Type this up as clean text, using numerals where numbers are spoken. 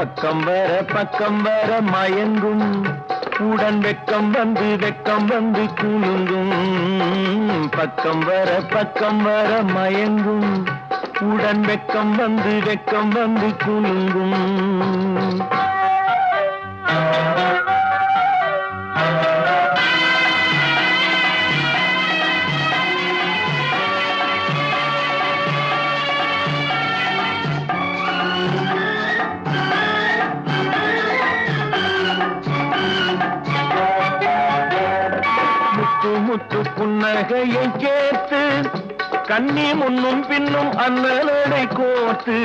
பக்கம் வர மயங்கும் உடன் வெக்கம் வந்து குலுங்கும் பக்கம் வர மயங்கும் உடன் வெக்கம் வந்து குலுங்கும் முத்து புன்னகையை கேட்டு கண்ணி முன்னும் பின்னும் அண்ணலடை கோர்த்து